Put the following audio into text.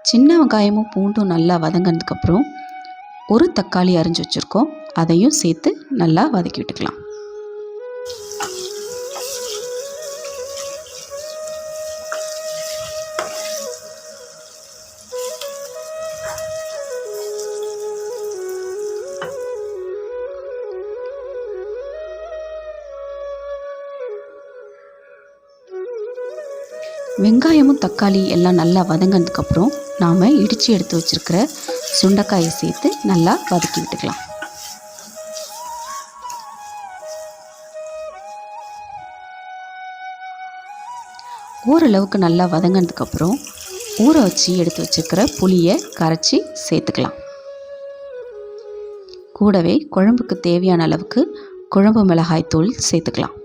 சின்ன வெங்காயமும் பூண்டும் நல்லா வதங்கினதுக்கப்புறம் ஒரு தக்காளி அரிஞ்சு வச்சுருக்கோம், அதையும் சேர்த்து நல்லா வதக்கி விட்டுக்கலாம். வெங்காயமும் தக்காளி எல்லாம் நல்லா வதங்கினதுக்கப்புறம் நாம் இடித்து எடுத்து வச்சுருக்கிற சுண்டைக்காயை சேர்த்து நல்லா வதக்கி விட்டுக்கலாம். ஓரளவுக்கு நல்லா வதங்கினதுக்கப்புறம் ஊற வச்சு எடுத்து வச்சுருக்கிற புளியை கரைச்சி சேர்த்துக்கலாம். கூடவே குழம்புக்கு தேவையான அளவுக்கு குழம்பு மிளகாய் தூள் சேர்த்துக்கலாம்.